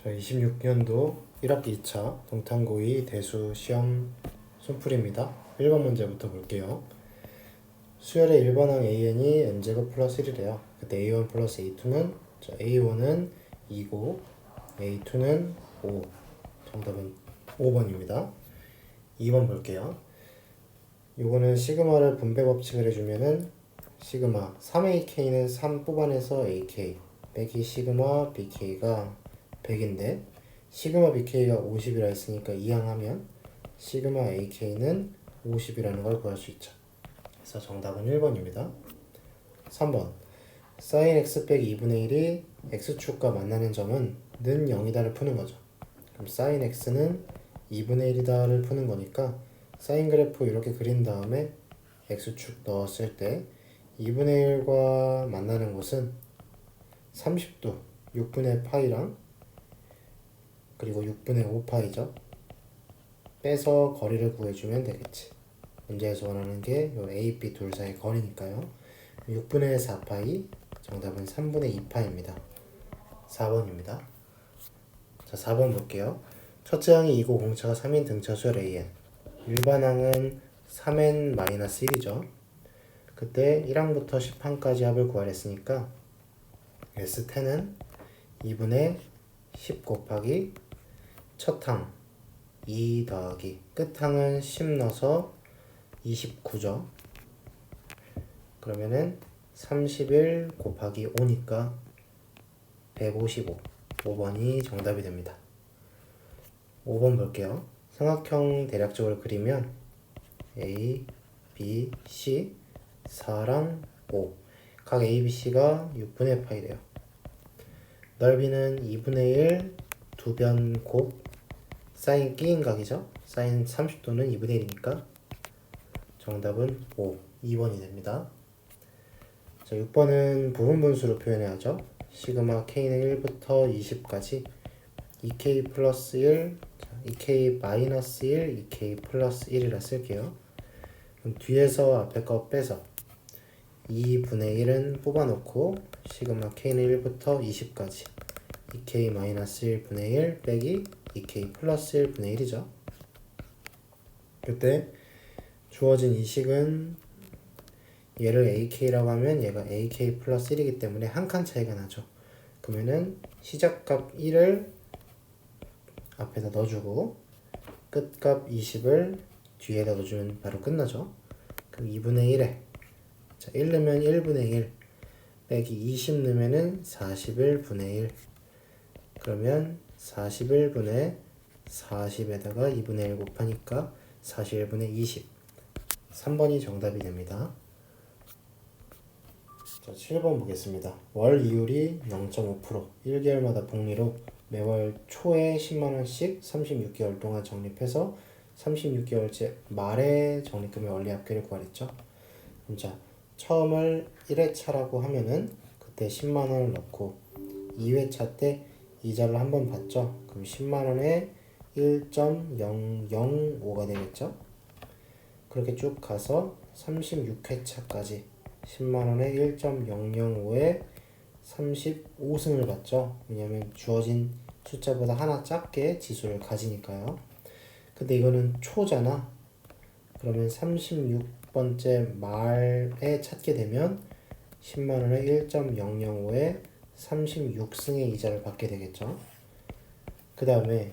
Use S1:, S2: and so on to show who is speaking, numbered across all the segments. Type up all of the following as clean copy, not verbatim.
S1: 저 26년도 1학기 2차 동탄고2 대수 시험 손풀이입니다. 1번 문제부터 볼게요. 수열의 일반항 AN이 n제곱 플러스 1이래요. 그때 A1 플러스 A2는 A1은 2고 A2는 5. 정답은 5번입니다. 2번 볼게요. 요거는 시그마를 분배 법칙을 해주면은 시그마 3AK는 3 뽑아내서 AK 빼기 시그마 BK가 100인데 시그마 BK가 50이라 했으니까 이항하면 시그마 AK는 50이라는 걸 구할 수 있죠. 그래서 정답은 1번입니다. 3번 sin x 빼기 2분의 1이 x축과 만나는 점은 는 0이다를 푸는 거죠. 그럼 sin x는 2분의 1이다를 푸는 거니까 사인 그래프 이렇게 그린 다음에 x축 넣었을 때 2분의 1과 만나는 곳은 30도 6분의 파이랑 그리고 6분의 5파이죠. 빼서 거리를 구해주면 되겠지. 문제에서 원하는 게 요 A, B 둘 사이 거리니까요. 6분의 4파이, 정답은 3분의 2파입니다. 4번입니다. 자, 4번 볼게요. 첫째 항이 2고 공차가 3인 등차 수열 AN. 일반항은 3n-1이죠. 그때 1항부터 10항까지 합을 구하랬으니까 S10은 2분의 10 곱하기 첫항 2 더하기 끝항은 10 넣어서 29죠. 그러면은 31 곱하기 5니까 155. 5번이 정답이 됩니다. 5번 볼게요. 삼각형 대략적으로 그리면 A, B, C 4랑 5. 각 A, B, C가 6분의 파이래요. 넓이는 2분의 1 두변 곱 사인 끼인 각이죠. 사인 30도는 2분의 1이니까 정답은 5, 2번이 됩니다. 자, 6번은 부분분수로 표현해야죠. 시그마 K는 1부터 20까지 2K 플러스 1, 2K 마이너스 1, 2K 플러스 1이라 쓸게요. 그럼 뒤에서 앞에 거 빼서 2분의 1은 뽑아놓고 시그마 K는 1부터 20까지 2K 마이너스 1분의 1 빼기 2K 플러스 1분의 1이죠. 그때 주어진 이 식은 얘를 AK라고 하면 얘가 AK 플러스 1이기 때문에 한 칸 차이가 나죠. 그러면은 시작값 1을 앞에다 넣어주고 끝값 20을 뒤에다 넣어주면 바로 끝나죠. 그럼 2분의 1에 자, 1 넣으면 1분의 1 빼기 20 넣으면은 41분의 1 그러면 41분의 40에다가 2분의 1 곱하니까 41분의 20 3번이 정답이 됩니다. 자, 7번 보겠습니다. 월 이율이 0.5% 1개월마다 복리로 매월 초에 10만원씩 36개월 동안 적립해서 36개월째 말에 적립금의 원리합계를 구하랬죠. 자, 처음을 1회차라고 하면은 그때 10만원을 넣고 2회차 때 이자를 한번 받죠. 그럼 10만원에 1.005가 되겠죠. 그렇게 쭉 가서 36회차까지 10만원에 1.005에 35승을 받죠. 왜냐면 주어진 숫자보다 하나 작게 지수를 가지니까요. 근데 이거는 초잖아. 그러면 36번째 말에 찾게 되면 10만원에 1.005에 36승의 이자를 받게 되겠죠. 그 다음에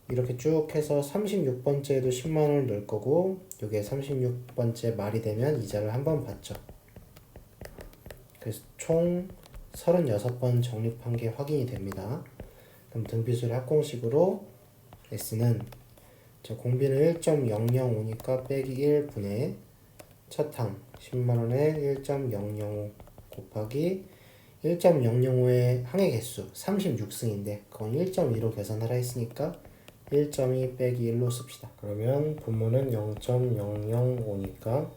S1: 이렇게 쭉 해서 36번째에도 10만원을 넣을 거고 요게 36번째 말이 되면 이자를 한 번 받죠. 그래서 총 36번 적립한 게 확인이 됩니다. 그럼 등비수의 합공식으로 S는 공비는 1.005니까 빼기 1분의 첫항 10만원에 1.005 곱하기 1.005의 항의 개수 36승인데 그건 1.2로 계산하라 했으니까 1.2 빼기 1로 씁시다. 그러면 분모는 0.005니까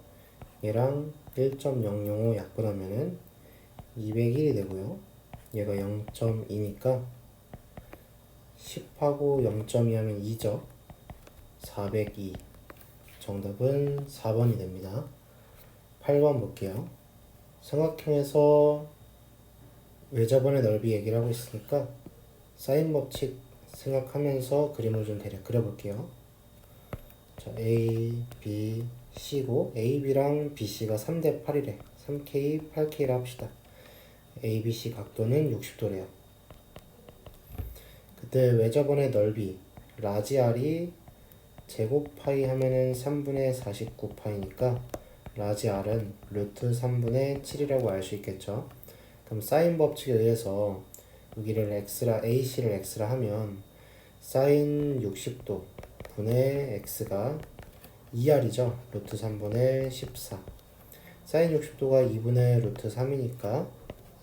S1: 얘랑 1.005 약분하면은 201이 되고요. 얘가 0.2니까 10하고 0.2 하면 2죠. 402. 정답은 4번이 됩니다. 8번 볼게요. 삼각형에서 외접원의 넓이 얘기를 하고 있으니까 사인 법칙 생각하면서 그림을 좀 대략 그려볼게요. 자, A, B, C고 A, B랑 B, C가 3대 8이래. 3K, 8K라 합시다. A, B, C 각도는 60도래요. 그때 외접원의 넓이 라지 R이 제곱 파이 하면은 3분의 49 파이니까 라지 R은 루트 3분의 7이라고 알 수 있겠죠. 그럼 사인 법칙에 의해서 여기를 x라 AC를 x라 하면 사인 60도 분의 x가 2r이죠. 루트 3분의 14. 사인 60도가 2분의 루트 3이니까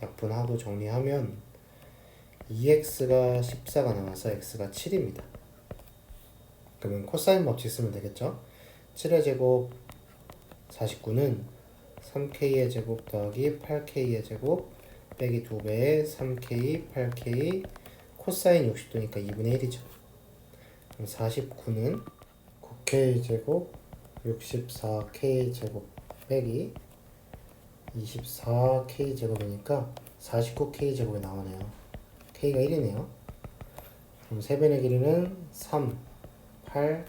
S1: 약분하고 정리하면 2x가 14가 나와서 x가 7입니다. 그러면 코사인 법칙 쓰면 되겠죠. 7의 제곱 49는 3k의 제곱 더하기 8k의 제곱 빼기 2배의 3k 8k 코사인 60도니까 2분의 1이죠. 그럼 49는 9k 제곱 64k 제곱 빼기 24k 제곱이니까 49k 제곱이 나오네요. k가 1이네요. 그럼 3변의 길이는 3, 8,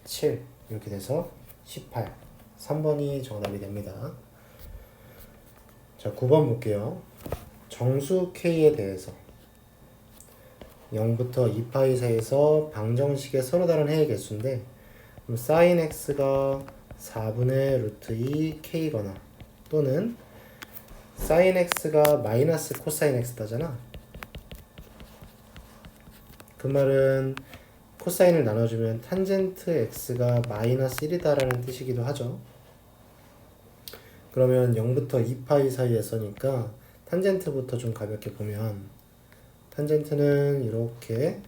S1: 7 이렇게 돼서 18. 3번이 정답이 됩니다. 자, 9번 볼게요. 정수 k에 대해서 0부터 2파이 사이에서 방정식의 서로 다른 해의 개수인데 그럼 sin x가 4분의 루트 2k거나 또는 sin x가 마이너스 코사인 x다잖아. 그 말은 코사인을 나눠주면 탄젠트 x가 마이너스 1이다라는 뜻이기도 하죠. 그러면 0부터 2파이 사이에서니까 탄젠트부터 좀 가볍게 보면 탄젠트는 이렇게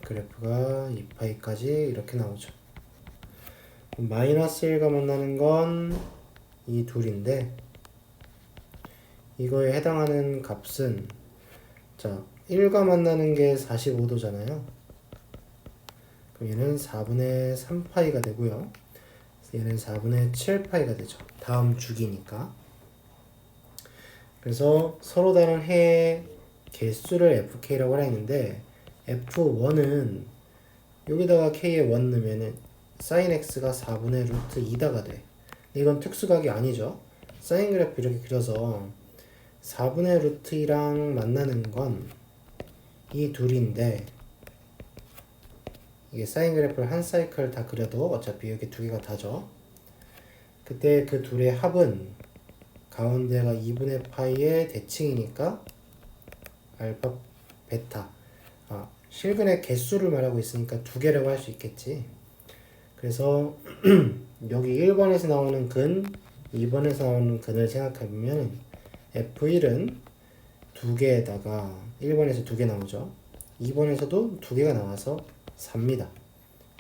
S1: 그래프가 2파이까지 이렇게 나오죠. 마이너스 1과 만나는 건 이 둘인데 이거에 해당하는 값은 자 1과 만나는 게 45도잖아요. 그럼 얘는 4분의 3파이가 되고요. 얘는 4분의 7파이가 되죠. 다음 주기니까. 그래서 서로 다른 해의 개수를 fk라고 하라 했는데 f1은 여기다가 k에 1 넣으면은 sin x가 4분의 루트 2다가 돼. 이건 특수각이 아니죠. 사인 그래프 이렇게 그려서 4분의 루트 2랑 만나는 건 이 둘인데 이게 사인 그래프를 한 사이클 다 그려도 어차피 여기 두 개가 다죠. 그때 그 둘의 합은 가운데가 2분의 파이의 대칭이니까 알파 베타 실근의 개수를 말하고 있으니까 두 개라고 할 수 있겠지. 그래서 여기 1번에서 나오는 근 2번에서 나오는 근을 생각해보면 F1은 두 개에다가 1번에서 두 개 나오죠. 2번에서도 두 개가 나와서 4입니다.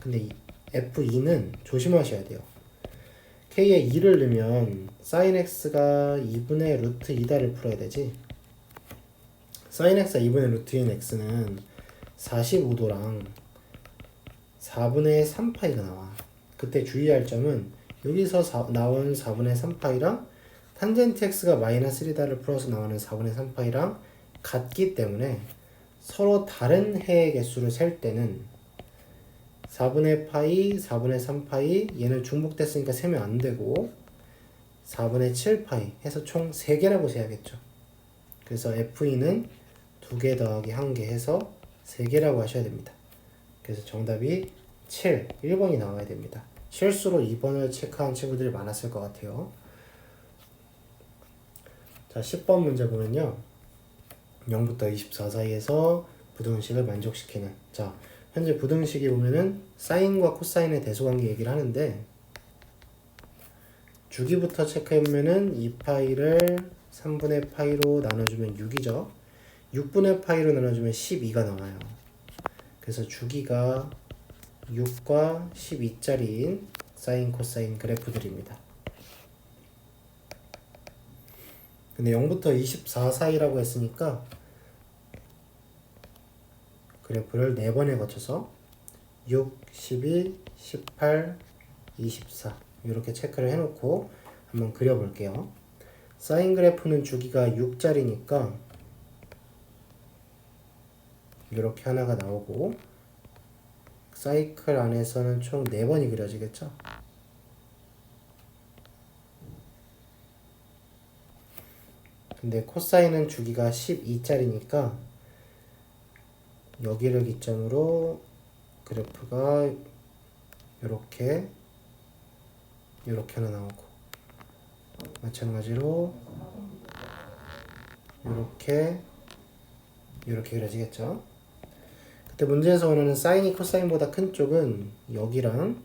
S1: 근데 이 F2는 조심하셔야 돼요. K에 2를 넣으면 sin x가 2분의 루트 2다를 풀어야 되지. sin x가 2분의 루트 2인 x는 45도랑 4분의 3파이가 나와. 그때 주의할 점은 여기서 나온 4분의 3파이랑 탄젠트 x가 마이너스 1이다를 풀어서 나오는 4분의 3파이랑 같기 때문에 서로 다른 해의 개수를 셀 때는 4분의 파이, 4분의 3파이 얘는 중복됐으니까 세면 안 되고 4분의 7파이 해서 총 3개라고 세야겠죠. 그래서 F2는 2개 더하기 1개 해서 3개라고 하셔야 됩니다. 그래서 정답이 7, 1번이 나와야 됩니다. 실수로 2번을 체크한 친구들이 많았을 것 같아요. 자, 10번 문제 보면요. 0부터 24 사이에서 부등식을 만족시키는. 자, 현재 부등식이 보면은 사인과 코사인의 대소관계 얘기를 하는데 주기부터 체크해보면은 2파이를 3분의 파이로 나눠주면 6이죠. 6분의 파이로 나눠주면 12가 나와요. 그래서 주기가 6과 12짜리인 사인 코사인 그래프들입니다. 근데 0부터 24 사이라고 했으니까 그래프를 4번에 거쳐서 6, 12, 18, 24 이렇게 체크를 해놓고 한번 그려볼게요. 사인 그래프는 주기가 6짜리니까 이렇게 하나가 나오고 사이클 안에서는 총 4번이 그려지겠죠. 근데 코사인은 주기가 12짜리니까 여기를 기점으로 그래프가 이렇게 하나 나오고 마찬가지로 이렇게 그려지겠죠. 그때 문제에서 원하는 사인이 코사인보다 큰 쪽은 여기랑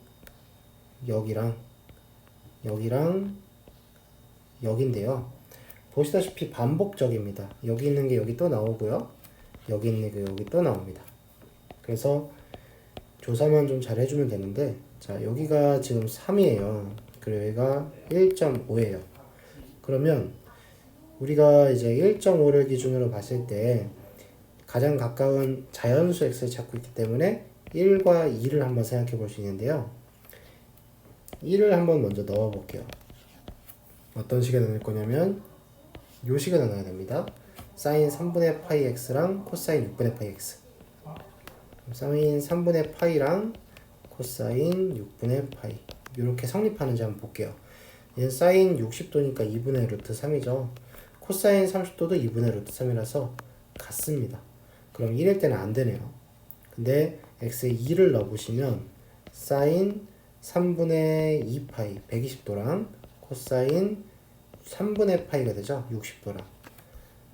S1: 여기인데요. 보시다시피 반복적입니다. 여기 있는 게 여기 또 나오고요. 여기 있는 게 여기 또 나옵니다. 그래서 조사만 좀 잘 해주면 되는데, 자, 여기가 지금 3이에요. 그리고 여기가 1.5예요. 그러면 우리가 이제 1.5를 기준으로 봤을 때 가장 가까운 자연수 x를 찾고 있기 때문에 1과 2를 한번 생각해 볼 수 있는데요. 1을 한번 먼저 넣어 볼게요. 어떤 식에 넣을 거냐면 요 식에 넣어야 됩니다. 사인 3분의 파이 x랑 코사인 6분의 파이 x. 사인 3분의 파이랑 코사인 6분의 파이. 이렇게 성립하는지 한번 볼게요. 얘는 사인 60도니까 2분의 루트 3이죠. 코사인 30도도 2분의 루트 3이라서 같습니다. 그럼 1일 때는 안 되네요. 근데 x에 2를 넣어보시면 사인 3분의 2파이 120도랑 코사인 3분의 파이가 되죠. 60도랑.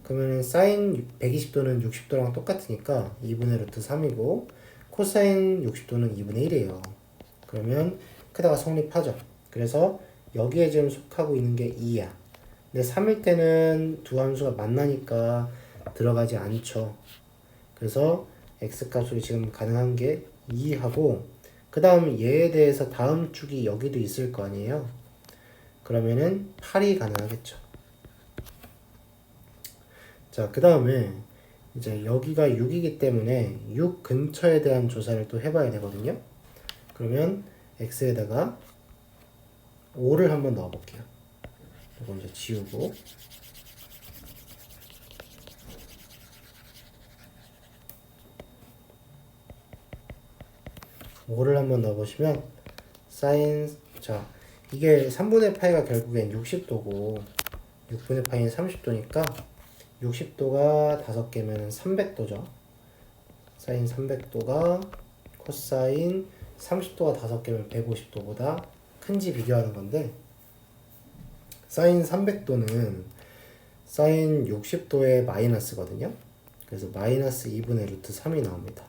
S1: 그러면 사인 120도는 60도랑 똑같으니까 2분의 루트 3이고 코사인 60도는 2분의 1이에요. 그러면 크다가 성립하죠. 그래서 여기에 지금 속하고 있는 게 2야. 근데 3일 때는 두 함수가 만나니까 들어가지 않죠. 그래서 x값으로 지금 가능한 게 2하고 그 다음 얘에 대해서 다음 축이 여기도 있을 거 아니에요. 그러면은 8이 가능하겠죠. 자, 그 다음에 이제 여기가 6이기 때문에 6 근처에 대한 조사를 또 해봐야 되거든요. 그러면 x에다가 5를 한번 넣어볼게요. 이거 이제 지우고 5를 한번 넣어보시면 사인, 자, 이게 3분의 파이가 결국엔 60도고 6분의 파이는 30도니까 60도가 5개면 300도죠. 사인 300도가 코사인 30도가 5개면 150도보다 큰지 비교하는 건데, 사인 300도는 사인 60도의 마이너스거든요. 그래서 마이너스 2분의 루트 3이 나옵니다.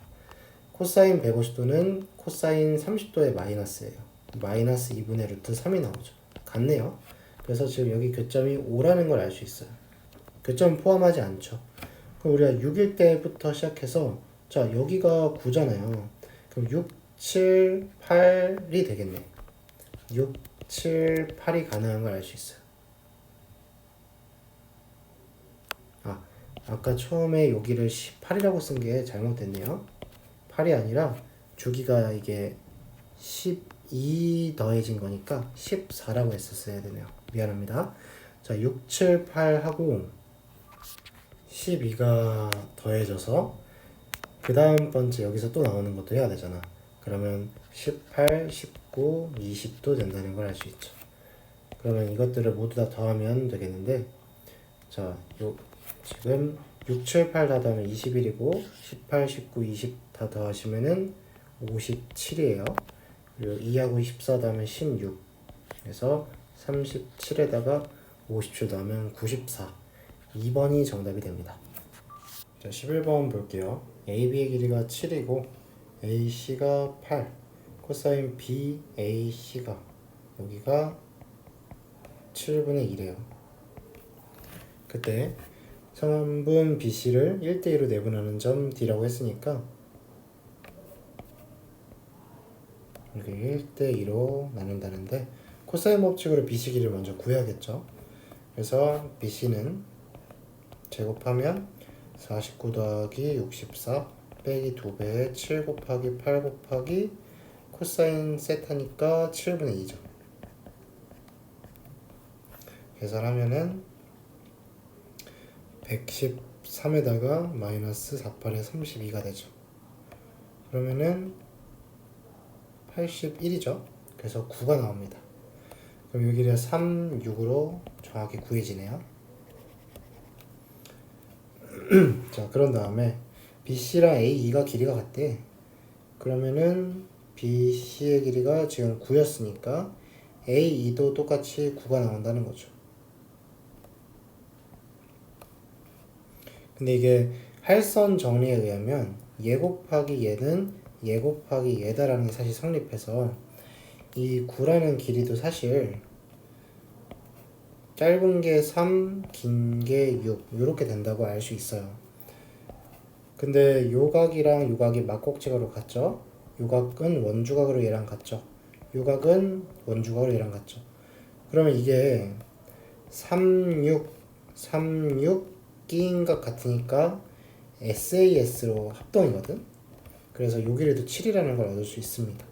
S1: 코사인 150도는 코사인 30도의 마이너스예요. 마이너스 2분의 루트 3이 나오죠. 같네요. 그래서 지금 여기 교점이 5라는 걸 알 수 있어요. 교점 포함하지 않죠. 그럼 우리가 6일 때부터 시작해서, 자, 여기가 9잖아요. 그럼 6, 7, 8이 되겠네. 6, 7, 8이 가능한 걸 알 수 있어요. 아까 처음에 여기를 18이라고 쓴 게 잘못됐네요. 8이 아니라 주기가 이게 12 더해진 거니까 14라고 했었어야 되네요. 미안합니다. 자, 6, 7, 8하고 12가 더해져서 그 다음 번째 여기서 또 나오는 것도 해야 되잖아. 그러면 18, 19, 20도 된다는 걸 알 수 있죠. 그러면 이것들을 모두 다 더하면 되겠는데, 자, 지금 6, 7, 8 다 더하면 21이고 18, 19, 20 다 더하시면은 57이에요. 그리고 2하고 14 더하면 16. 그래서 37에다가 57 더하면 94. 2번이 정답이 됩니다. 자, 11번 볼게요. AB의 길이가 7이고 AC가 8. 코사인 BAC가 여기가 7분의 1이에요. 그때 선분 BC를 1대2로 내분하는 점 D라고 했으니까 이렇게 1대2로 나눈다는데 코사인 법칙으로 BC 길이를 먼저 구해야겠죠. 그래서 BC는 제곱하면 49 더하기 64 빼기 2배에 7 곱하기 8 곱하기 코사인 세타니까 7분의 2죠. 계산하면은 113에다가 마이너스 48에 32가 되죠. 그러면은 81이죠. 그래서 9가 나옵니다. 그럼 여기를 3, 6으로 정확히 구해지네요. 자, 그런 다음에 BC랑 AE가 길이가 같대. 그러면은 BC의 길이가 지금 9였으니까 AE도 똑같이 9가 나온다는 거죠. 근데 이게 할선 정리에 의하면 얘 곱하기 얘는 얘 곱하기 얘다라는 게 사실 성립해서 이 9라는 길이도 사실 짧은 게 3, 긴 게 6 이렇게 된다고 알 수 있어요. 근데 요 각이랑 요 각이 막곡지각으로 같죠? 요 각은 원주각으로 얘랑 같죠? 요 각은 원주각으로 얘랑 같죠? 그러면 이게 3, 6, 3, 6 끼인 각 같으니까 SAS로 합동이거든? 그래서 요 길이도 7이라는 걸 얻을 수 있습니다.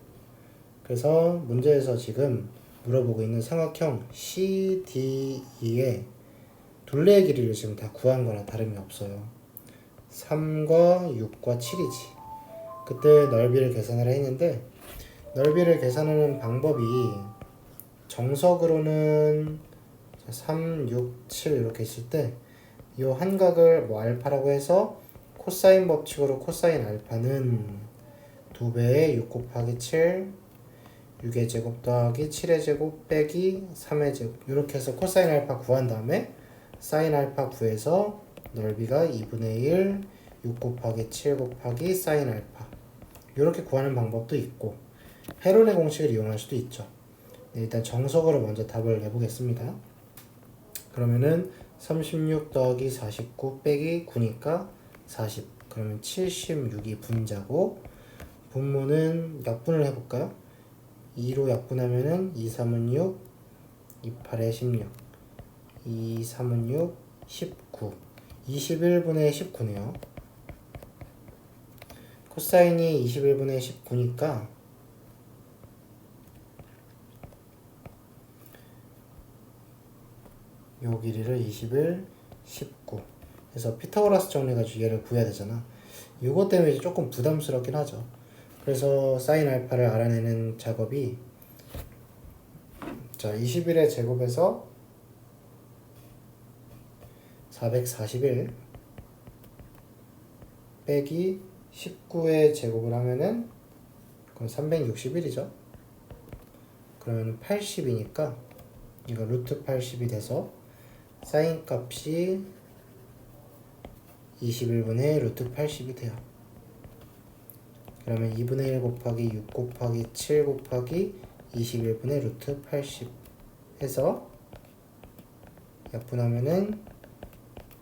S1: 그래서 문제에서 지금 물어보고 있는 삼각형 CDE의 둘레의 길이를 지금 다 구한 거나 다름이 없어요. 3과 6과 7이지. 그때 넓이를 계산을 했는데 넓이를 계산하는 방법이 정석으로는 3, 6, 7 이렇게 있을 때 이 한각을 뭐 알파라고 해서 코사인 법칙으로 코사인 알파는 2배의 6 곱하기 7 6의 제곱 더하기 7의 제곱 빼기 3의 제곱 이렇게 해서 코사인 알파 구한 다음에 사인 알파 구해서 넓이가 2분의 1 6 곱하기 7 곱하기 사인 알파 이렇게 구하는 방법도 있고 헤론의 공식을 이용할 수도 있죠. 네, 일단 정석으로 먼저 답을 내보겠습니다. 그러면은 36 더하기 49 빼기 9니까 40 그러면 76이 분자고 분모는 약분을 해볼까요? 2로 약분하면은 2, 3은 6 2, 8에 16 2, 3은 6 19 21분의 19네요. 코사인이 21분의 19니까 요 길이를 21, 19 해서 피타고라스 정리해가지고 얘를 구해야 되잖아. 요거 때문에 조금 부담스럽긴 하죠. 그래서 사인 알파를 알아내는 작업이 자 21의 제곱에서 441 빼기 19의 제곱을 하면은 그럼 361이죠. 그러면 80이니까 이거 루트 80이 돼서 사인 값이 21분의 루트 80이 돼요. 그러면 2분의 1 곱하기 6 곱하기 7 곱하기 21분의 루트 80 해서 약분하면은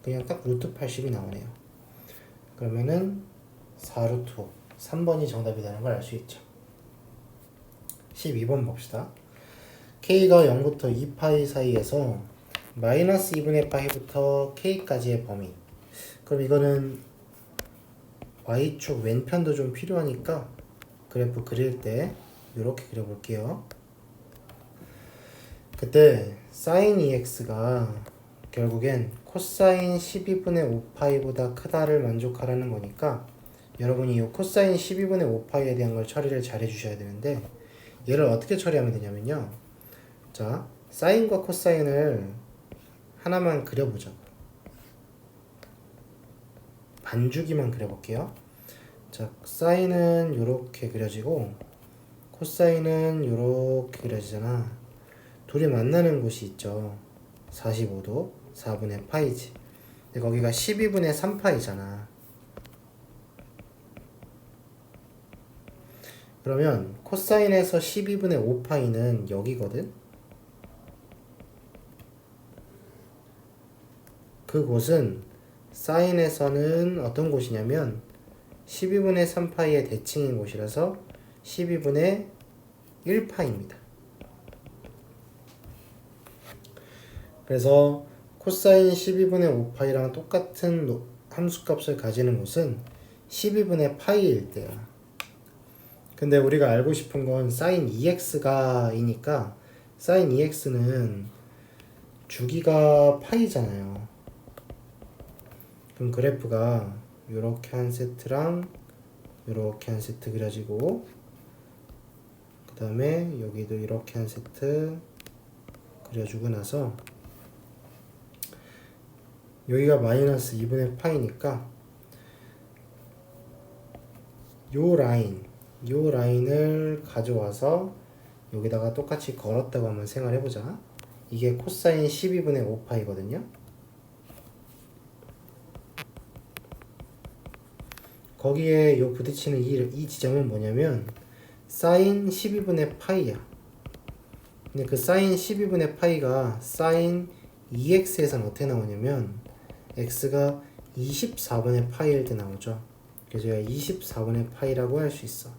S1: 그냥 딱 루트 80이 나오네요. 그러면은 4루트 5 3번이 정답이 되는 걸 알 수 있죠. 12번 봅시다. K가 0부터 2파이 사이에서 마이너스 2분의 파이부터 K까지의 범위. 그럼 이거는 Y축 왼편도 좀 필요하니까 그래프 그릴 때 이렇게 그려볼게요. 그때 sin EX가 결국엔 코사인 12분의 5파이보다 크다를 만족하라는 거니까 여러분이 이 코사인 12분의 5파이에 대한 걸 처리를 잘 해주셔야 되는데 얘를 어떻게 처리하면 되냐면요. 자, 사인과 코사인을 하나만 그려보자고. 반주기만 그려볼게요. 자, 사인은 이렇게 그려지고 코사인은 이렇게 그려지잖아. 둘이 만나는 곳이 있죠. 45도 4분의 파이지. 근데 거기가 12분의 3파이잖아. 그러면 코사인에서 12분의 5파이는 여기거든. 그곳은 사인에서는 어떤 곳이냐면 12분의 3파이의 대칭인 곳이라서 12분의 1파입니다. 그래서 코사인 12분의 5파이랑 똑같은 함수값을 가지는 곳은 12분의 파이일 때야. 근데 우리가 알고 싶은 건 사인 2x가 이니까 사인 2x는 주기가 파이잖아요. 그럼 그래프가 요렇게 한 세트랑 요렇게 한 세트 그려지고, 그 다음에 여기도 이렇게 한 세트 그려주고 나서 여기가 마이너스 2분의 파이니까 요 라인을 가져와서 여기다가 똑같이 걸었다고 한번 생각해보자. 이게 코사인 12분의 5파이거든요. 거기에 요 부딪히는 이 지점은 뭐냐면 사인 12분의 파이야. 근데 그 사인 12분의 파이가 사인 2x에서는 어떻게 나오냐면 x가 24분의 파이일 때 나오죠. 그래서 24분의 파이라고 할 수 있어.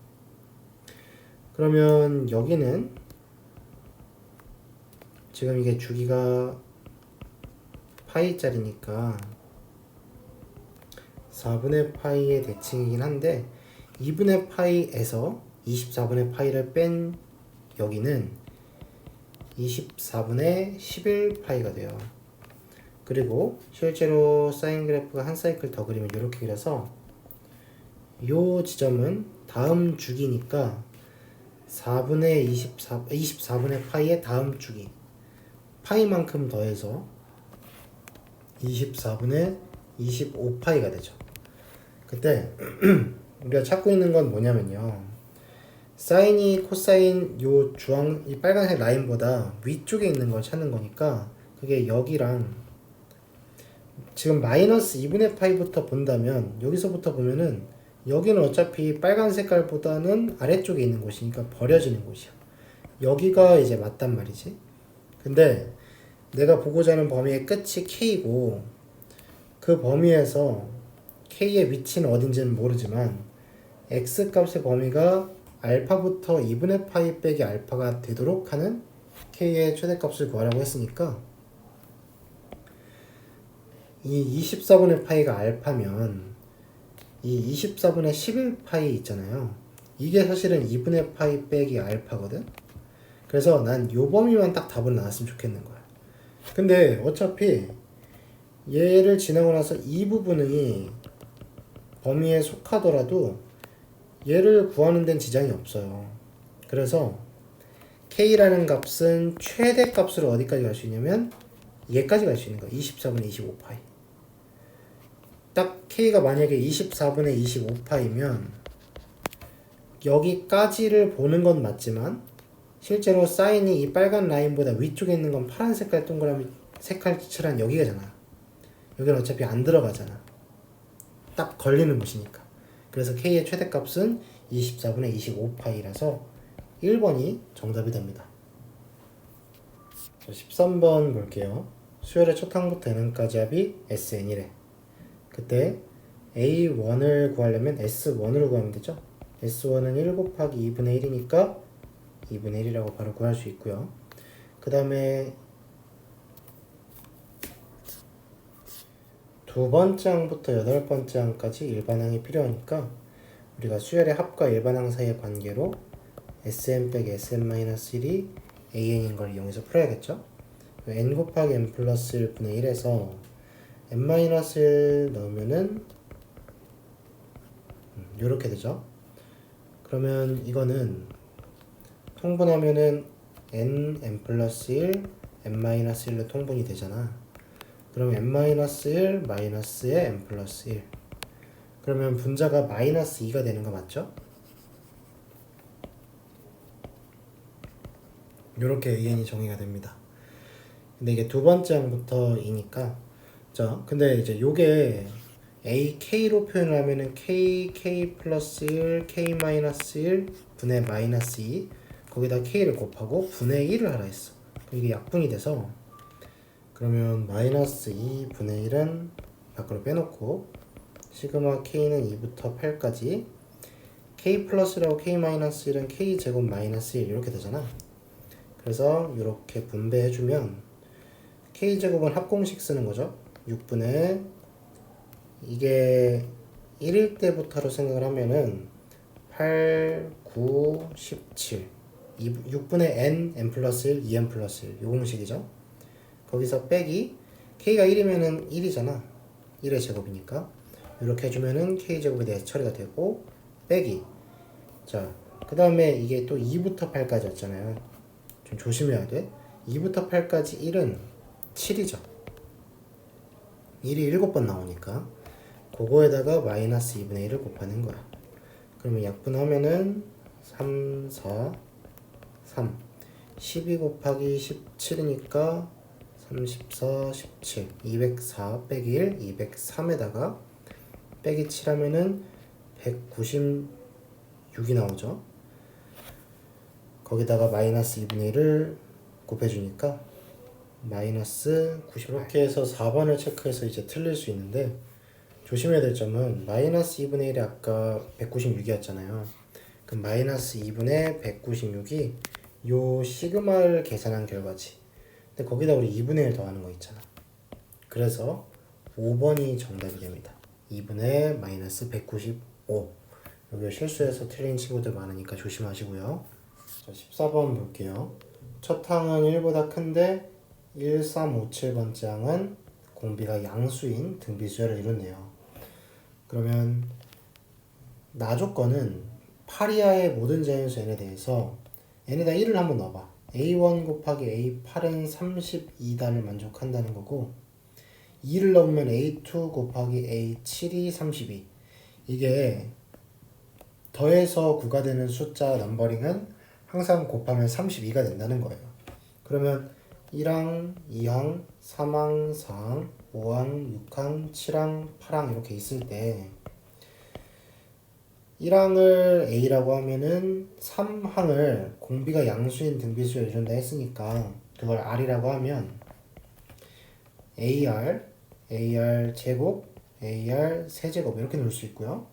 S1: 그러면 여기는 지금 이게 주기가 파이짜리니까 4분의 파이의 대칭이긴 한데 2분의 파이에서 24분의 파이를 뺀 여기는 24분의 11파이가 돼요. 그리고 실제로 사인 그래프가 한 사이클 더 그리면 이렇게 그려서 요 지점은 다음 주기니까 24분의 파이의 다음 주기 파이만큼 더해서 24분의 25파이가 되죠. 그때 우리가 찾고 있는 건 뭐냐면요, 사인이 코사인 요 주황 이 빨간색 라인보다 위쪽에 있는 걸 찾는 거니까 그게 여기랑 지금 마이너스 2분의 파이부터 본다면 여기서부터 보면은 여기는 어차피 빨간 색깔보다는 아래쪽에 있는 곳이니까 버려지는 곳이야. 여기가 이제 맞단 말이지. 근데 내가 보고자 하는 범위의 끝이 K고 그 범위에서 K의 위치는 어딘지는 모르지만 X 값의 범위가 알파부터 2분의 파이 빼기 알파가 되도록 하는 K의 최대값을 구하라고 했으니까 이 24분의 파이가 알파면 이 24분의 11파이 있잖아요. 이게 사실은 2분의 파이 빼기 알파거든. 그래서 난 요 범위만 딱 답을 나왔으면 좋겠는 거야. 근데 어차피 얘를 지나고 나서 이 부분이 범위에 속하더라도 얘를 구하는 데는 지장이 없어요. 그래서 K라는 값은 최대값으로 어디까지 갈 수 있냐면 얘까지 갈 수 있는 거야. 24분의 25파이. 딱 K가 만약에 24분의 25파이면 여기까지를 보는 건 맞지만 실제로 사인이 이 빨간 라인보다 위쪽에 있는 건 파란 색깔 동그라미 색깔 칠한 여기가잖아. 여기는 어차피 안 들어가잖아. 딱 걸리는 곳이니까. 그래서 K의 최대값은 24분의 25파이라서 1번이 정답이 됩니다. 13번 볼게요. 수열의 첫 항부터 n까지 합이 SN이래. 그때 A1을 구하려면 S1으로 구하면 되죠. S1은 1 곱하기 2분의 1이니까 2분의 1이라고 바로 구할 수 있고요. 그 다음에 두 번째 항부터 여덟 번째 항까지 일반항이 필요하니까 우리가 수열의 합과 일반항 사이의 관계로 Sn 빼기 Sn-1이 An인 걸 이용해서 풀어야겠죠. n 곱하기 n 플러스 1분의 1에서 n-1 넣으면은 요렇게 되죠. 그러면 이거는 통분하면은 n 플러스 1, n-1로 통분이 되잖아. 그럼 n-1 마이너스에 n 플러스 1. 그러면 분자가 마이너스 2가 되는 거 맞죠? 요렇게 AN이 정의가 됩니다. 근데 이게 두 번째 항부터 2니까 자, 근데 이제 요게 AK로 표현을 하면은 K 플러스 1, K 마이너스 1 분의 마이너스 2 거기다 K를 곱하고 분의 1을 하라 했어. 이게 약분이 돼서 그러면 마이너스 2 분의 1은 밖으로 빼놓고 시그마 K는 2부터 8까지 K 플러스라고 K 마이너스 1은 K 제곱 마이너스 1 이렇게 되잖아. 그래서 이렇게 분배해주면 K 제곱은 합공식 쓰는 거죠. 6분의 이게 1일 때부터로 생각을 하면은 8, 9, 17 6분의 n 플러스 1, 2n 플러스 1 요 공식이죠. 거기서 빼기 K가 1이면은 1이잖아. 1의 제곱이니까 이렇게 해주면은 k제곱에 대해서 처리가 되고 빼기. 자, 그 다음에 이게 또 2부터 8까지 였잖아요. 좀 조심해야 돼. 2부터 8까지 1은 7이죠. 1이 7번 나오니까 그거에다가 마이너스 2분의 1을 곱하는 거야. 그러면 약분하면은 3, 4, 3 12 곱하기 17이니까 34, 17 204 빼기 1 203에다가 빼기 7 하면은 196이 나오죠. 거기다가 마이너스 2분의 1을 곱해주니까 마이너스 90. 이렇게 해서 4번을 체크해서 이제 틀릴 수 있는데 조심해야 될 점은 마이너스 2분의 1이 아까 196이었잖아요. 그럼 마이너스 2분의 196이 요 시그마를 계산한 결과지. 근데 거기다 우리 2분의 1 더하는 거 있잖아. 그래서 5번이 정답이 됩니다. 2분의 마이너스 195. 여기 실수해서 틀린 친구들 많으니까 조심하시고요. 자, 14번 볼게요. 첫 항은 1보다 큰데 1357번째 항은 공비가 양수인 등비수열을 이루네요. 그러면 나 조건은 8 이하의 모든 자연수 n에 대해서 n에다 1을 한번 넣어봐. a1 곱하기 a8은 32다를 만족한다는 거고 2를 넣으면 a2 곱하기 a7이 32. 이게 더해서 9가 되는 숫자 넘버링은 항상 곱하면 32가 된다는 거예요. 그러면 1항, 2항, 3항, 4항, 5항, 6항, 7항, 8항 이렇게 있을 때 1항을 A라고 하면은 3항을 공비가 양수인 등비수열 이런다 했으니까 그걸 R이라고 하면 AR, AR 제곱, AR 세제곱 이렇게 넣을 수 있고요.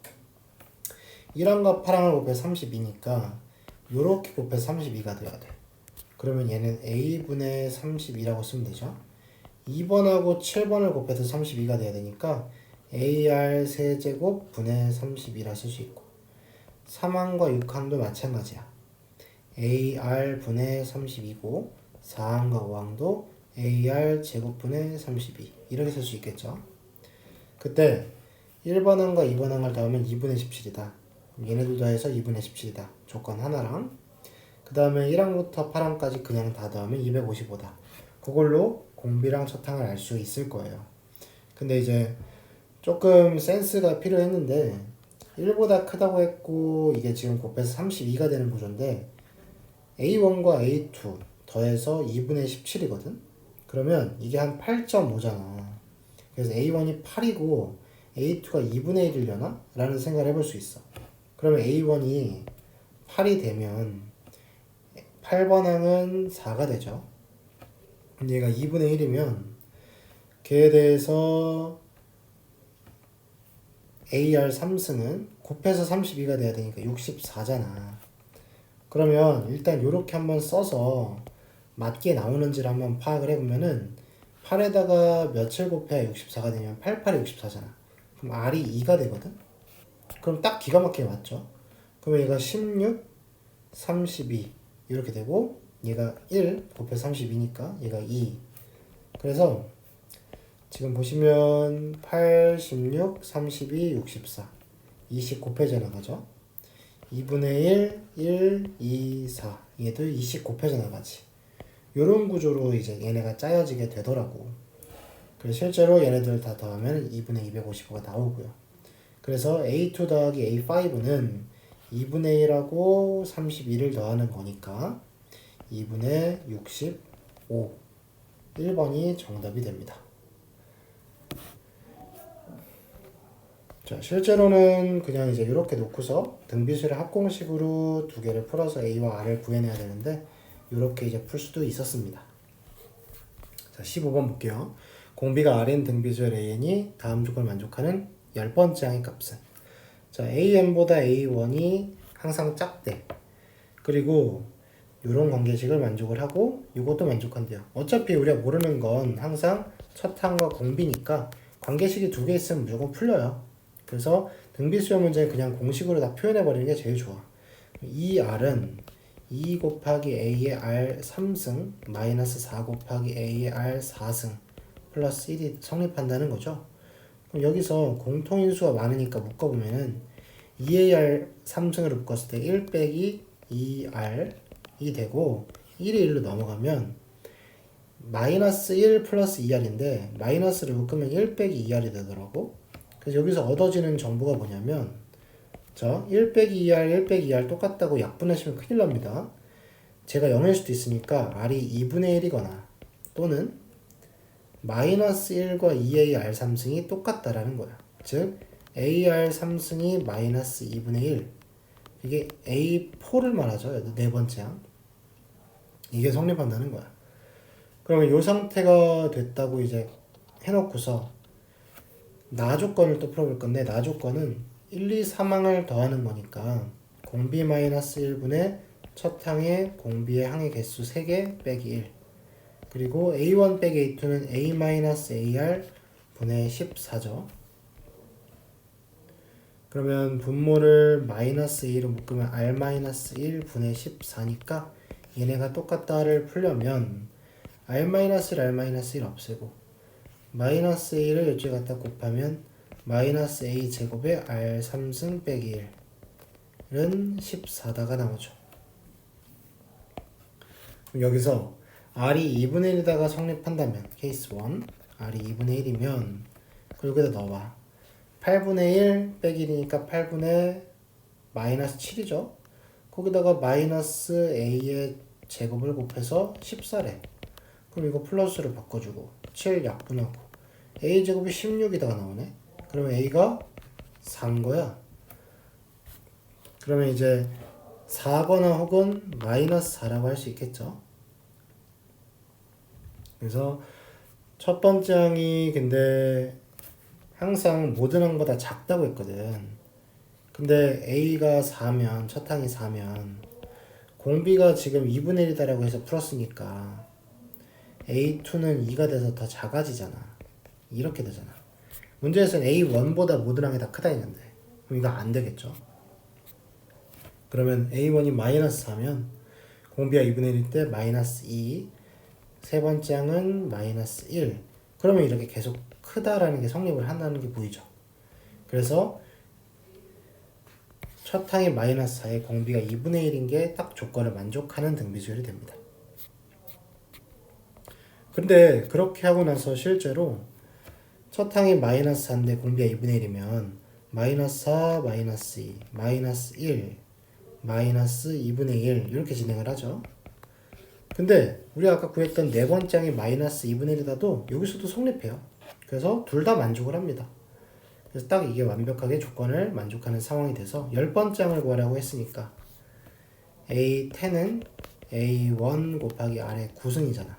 S1: 1항과 8항을 곱해서 32니까 요렇게 곱해서 32가 돼야 돼. 그러면 얘는 A분의 32라고 쓰면 되죠. 2번하고 7번을 곱해서 32가 돼야 되니까 AR 세제곱 분의 32라 쓸 수 있고 3항과 6항도 마찬가지야. AR 분의 32고 4항과 5항도 AR 제곱분의 32 이렇게 쓸 수 있겠죠. 그때 1번항과 2번항을 더하면 2분의 17이다. 얘네들 더해서 2분의 17이다. 조건 하나랑 그 다음에 1항부터 8항까지 그냥 다 더하면 255다. 그걸로 공비랑 첫 항을 알 수 있을 거예요. 근데 이제 조금 센스가 필요했는데 1보다 크다고 했고 이게 지금 곱해서 32가 되는 구조인데 A1과 A2 더해서 2분의 17이거든? 그러면 이게 한 8.5잖아. 그래서 A1이 8이고 A2가 2분의 1이려나? 라는 생각을 해볼 수 있어. 그러면 A1이 8이 되면 8번 항은 4가 되죠. 근데 얘가 2분의 1이면 걔에 대해서 AR 3승은 곱해서 32가 돼야 되니까 64잖아. 그러면 일단 요렇게 한번 써서 맞게 나오는지를 한번 파악을 해보면은 8에다가 며칠 곱해야 64가 되냐면 8, 8이 64잖아. 그럼 R이 2가 되거든? 그럼 딱 기가 막히게 맞죠? 그러면 얘가 16, 32 이렇게 되고 얘가 1 곱해서 32니까 얘가 2. 그래서 지금 보시면 8, 16, 32, 64 20 곱해져 나가죠. 2분의 1, 1, 2, 4 얘도 20 곱해져 나가지. 요런 구조로 이제 얘네가 짜여지게 되더라고. 그래서 실제로 얘네들 다 더하면 2분의 255가 나오고요. 그래서 A2 더하기 A5는 2분의 1하고 32를 더하는 거니까 2분의 65 1번이 정답이 됩니다. 자, 실제로는 그냥 이제 이렇게 놓고서 등비수열의 합공식으로 두 개를 풀어서 A와 R을 구해내야 되는데 이렇게 이제 풀 수도 있었습니다. 자, 15번 볼게요. 공비가 R인 등비수열 AN이 다음 조건을 만족하는 10번째 항의 값은 자, AN보다 A1이 항상 작대. 그리고 이런 관계식을 만족을 하고 이것도 만족한대요. 어차피 우리가 모르는 건 항상 첫 항과 공비니까 관계식이 두 개 있으면 무조건 풀려요. 그래서 등비수열 문제는 그냥 공식으로 다 표현해버리는 게 제일 좋아. 이 R은 2 곱하기 A의 R 3승 마이너스 4 곱하기 A의 R 4승 플러스 1이 성립한다는 거죠. 그럼 여기서 공통인수가 많으니까 묶어보면은 2AR 3승으로 묶었을 때 1 빼기 2R이 되고 1이 1로 넘어가면 마이너스 1 플러스 2R인데 마이너스를 묶으면 1 빼기 2R이 되더라고. 그래서 여기서 얻어지는 정보가 뭐냐면 1 빼기 2R, 1 빼기 2R 똑같다고 약분하시면 큰일 납니다. 제가 0일 수도 있으니까 R이 2분의 1이거나 또는 마이너스 1과 2AR 3승이 똑같다라는 거야. 즉 AR 3승이 마이너스 2분의 1. 이게 A4를 말하죠. 네 번째 항. 이게 성립한다는 거야. 그러면 이 상태가 됐다고 이제 해놓고서 나 조건을 또 풀어볼 건데 나 조건은 1, 2, 3항을 더하는 거니까 공비 마이너스 1분의 첫 항에 공비의 항의 개수 3개 빼기 1 그리고 A1 빼기 A2는 A 마이너스 AR 분의 14죠. 그러면 분모를 마이너스 2로 묶으면 R 마이너스 1 분의 14니까 얘네가 똑같다를 풀려면 R 마이너스 1, R 마이너스 1 없애고 마이너스 1을 이쪽에 갖다 곱하면 마이너스 A 제곱에 R 3승 빼기 1은 14다가 나오죠. 그럼 여기서 R이 2분의 1이다가 성립한다면 케이스 1 R이 2분의 1이면 그리고 여기다 넣어봐. 8분의 1 빼기 1이니까 8분의 마이너스 7이죠. 거기다가 마이너스 A의 제곱을 곱해서 14래. 그럼 이거 플러스로 바꿔주고 7 약분하고 A 제곱이 16이다가 나오네. 그러면 A가 4인 거야. 그러면 이제 4거나 혹은 마이너스 4라고 할 수 있겠죠. 그래서 첫 번째 항이 근데 항상 모든 항보다 작다고 했거든. 근데 A가 4면 첫 항이 4면 공비가 지금 2분의 1이다라고 해서 풀었으니까 A2는 2가 돼서 더 작아지잖아. 이렇게 되잖아. 문제에서는 A1보다 모든 항이 다 크다 했는데 그럼 이거 안 되겠죠. 그러면 A1이 마이너스 4면 공비가 2분의 1일 때 마이너스 2 세 번째 항은 마이너스 1 그러면 이렇게 계속 크다라는 게 성립을 한다는 게 보이죠. 그래서 첫 항이 마이너스 4에 공비가 2분의 1인 게 딱 조건을 만족하는 등비수열이 됩니다. 근데 그렇게 하고 나서 실제로 첫 항이 마이너스 4인데 공비가 2분의 1이면 마이너스 4, 마이너스 2, 마이너스 1, 마이너스 2분의 1 이렇게 진행을 하죠. 근데 우리 아까 구했던 네 번째 항이 마이너스 2분의 1이다도 여기서도 성립해요. 그래서 둘 다 만족을 합니다. 그래서 딱 이게 완벽하게 조건을 만족하는 상황이 돼서 10번째 항을 구하라고 했으니까 A10은 A1 곱하기 R의 9승이잖아.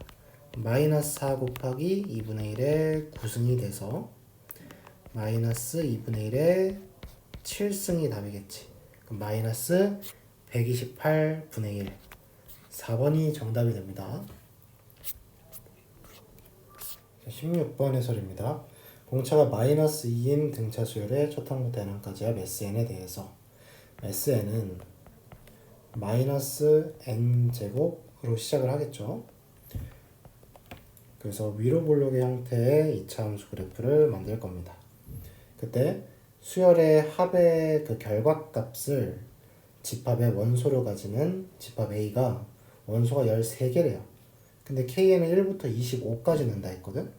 S1: 마이너스 4 곱하기 2분의 1의 9승이 돼서 마이너스 2분의 1의 7승이 답이겠지. 그럼 마이너스 128분의 1 4번이 정답이 됩니다. 16번 해설입니다. 공차가 마이너스 2인 등차 수열의 첫 항부터 n항까지와 매스 n에 대해서 매스 n은 마이너스 n제곱으로 시작을 하겠죠. 그래서 위로 볼록의 형태의 2차 함수 그래프를 만들 겁니다. 그때 수열의 합의 그 결과값을 집합의 원소로 가지는 집합 A가 원소가 13개래요. 근데 K에는 1부터 25까지 넣는다 했거든.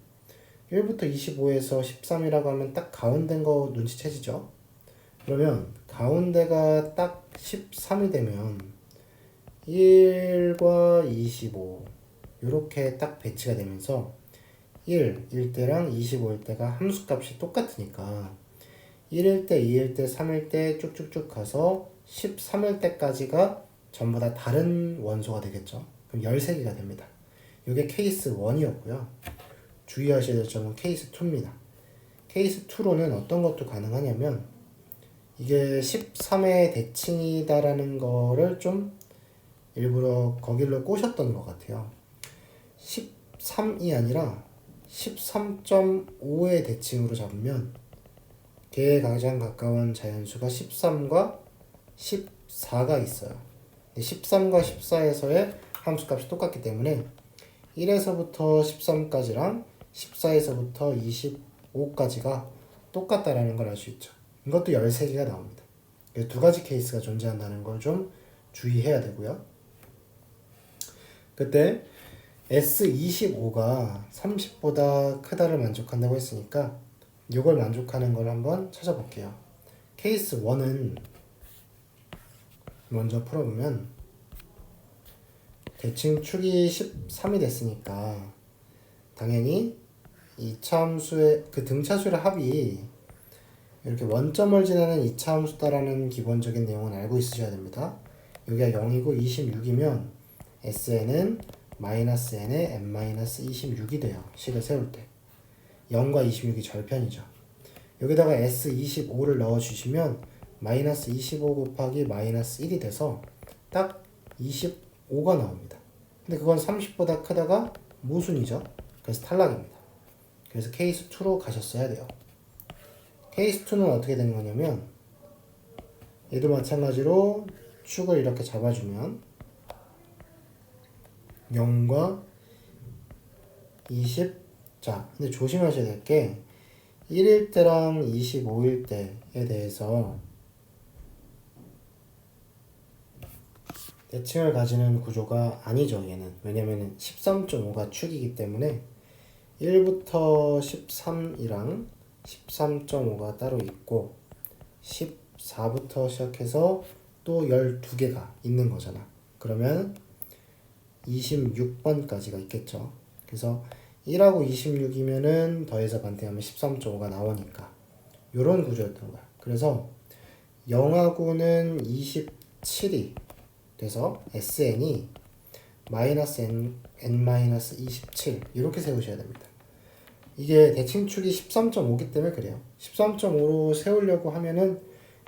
S1: 1부터 25에서 13이라고 하면 딱 가운데인 거 눈치채지죠? 그러면 가운데가 딱 13이 되면 1과 25 이렇게 딱 배치가 되면서 1일 때랑 25일 때가 함수값이 똑같으니까 1일 때, 2일 때, 3일 때 쭉쭉쭉 가서 13일 때까지가 전부 다 다른 원소가 되겠죠. 그럼 13개가 됩니다. 이게 케이스 1이었고요. 주의하셔야 될 점은 케이스 2입니다. 케이스 2로는 어떤 것도 가능하냐면 이게 13의 대칭이다라는 거를 좀 일부러 거길로 꼬셨던 것 같아요. 13이 아니라 13.5의 대칭으로 잡으면 걔에 가장 가까운 자연수가 13과 14가 있어요. 13과 14에서의 함수값이 똑같기 때문에 1에서부터 13까지랑 14에서부터 25까지가 똑같다라는 걸 알 수 있죠. 이것도 13개가 나옵니다. 그래서 두 가지 케이스가 존재한다는 걸 좀 주의해야 되고요. 그때 S25가 30보다 크다를 만족한다고 했으니까 이걸 만족하는 걸 한번 찾아볼게요. 케이스 1은 먼저 풀어보면 대칭 축이 13이 됐으니까 당연히 이차 함수의 그 등차수의 합이 이렇게 원점을 지나는 이차 함수다라는 기본적인 내용은 알고 있으셔야 됩니다. 여기가 0이고 26이면 SN은 마이너스 n에 n-26이 돼요. 식을 세울 때 0과 26이 절편이죠. 여기다가 S25를 넣어주시면 마이너스 25 곱하기 마이너스 1이 돼서 딱 25가 나옵니다. 근데 그건 30보다 크다가 모순이죠. 그래서 탈락입니다. 그래서 케이스 2로 가셨어야 돼요. 케이스 2는 어떻게 되는 거냐면 얘도 마찬가지로 축을 이렇게 잡아주면 0과 20. 자, 근데 조심하셔야 될 게 1일 때랑 25일 때에 대해서 대칭을 가지는 구조가 아니죠. 얘는 왜냐면 13.5가 축이기 때문에 1부터 13이랑 13.5가 따로 있고 14부터 시작해서 또 12개가 있는 거잖아. 그러면 26번까지가 있겠죠. 그래서 1하고 26이면은 더해서 반대하면 13.5가 나오니까 요런 구조였던 거야. 그래서 0하고는 27이 돼서 SN이 마이너스 n-27 이렇게 세우셔야 됩니다. 이게 대칭축이 13.5기 때문에 그래요. 13.5로 세우려고 하면은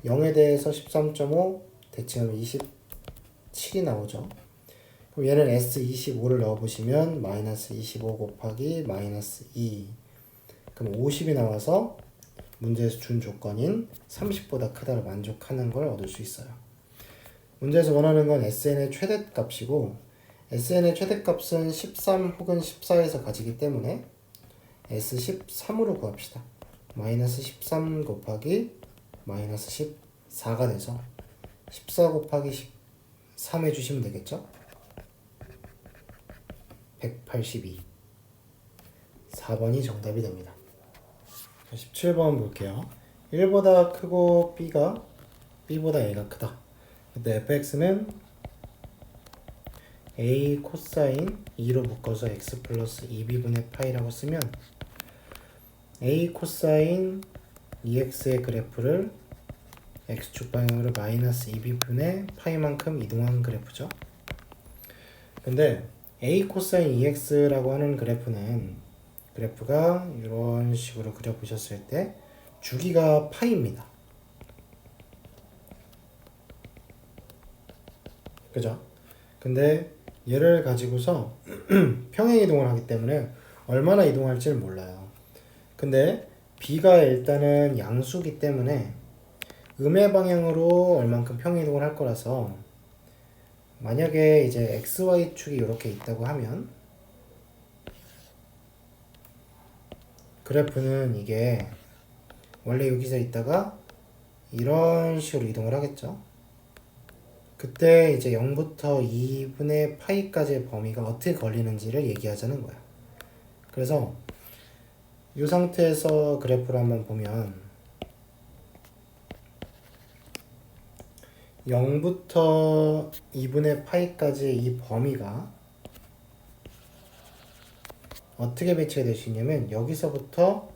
S1: 0에 대해서 13.5 대칭하면 27이 나오죠. 그럼 얘는 S25를 넣어보시면 마이너스 25 곱하기 마이너스 2 그럼 50이 나와서 문제에서 준 조건인 30보다 크다를 만족하는 걸 얻을 수 있어요. 문제에서 원하는 건 SN의 최대값이고 SN의 최대값은 13 혹은 14에서 가지기 때문에 S13으로 구합시다. 마이너스 13 곱하기 마이너스 14가 돼서 14 곱하기 13 해주시면 되겠죠? 182. 4번이 정답이 됩니다. 17번 볼게요. 1보다 크고 B가 B보다 A가 크다. 그때 fx는 A 코사인 2로 묶어서 x 플러스 2b분의 파이라고 쓰면 A 코사인 2x의 그래프를 x축 방향으로 마이너스 2b분의 파이만큼 이동한 그래프죠. 근데 A 코사인 2x라고 하는 그래프가 이런 식으로 그려보셨을 때 주기가 파이입니다. 그죠? 근데 얘를 가지고서 평행 이동을 하기 때문에 얼마나 이동할지는 몰라요. 근데 B가 일단은 양수기 때문에 음의 방향으로 얼만큼 평행 이동을 할 거라서 만약에 이제 XY축이 이렇게 있다고 하면 그래프는 이게 원래 여기서 있다가 이런 식으로 이동을 하겠죠. 그때 이제 0부터 2분의 파이까지의 범위가 어떻게 걸리는지를 얘기하자는 거야. 그래서 이 상태에서 그래프를 한번 보면 0부터 2분의 파이까지의 이 범위가 어떻게 배치가 될 수 있냐면 여기서부터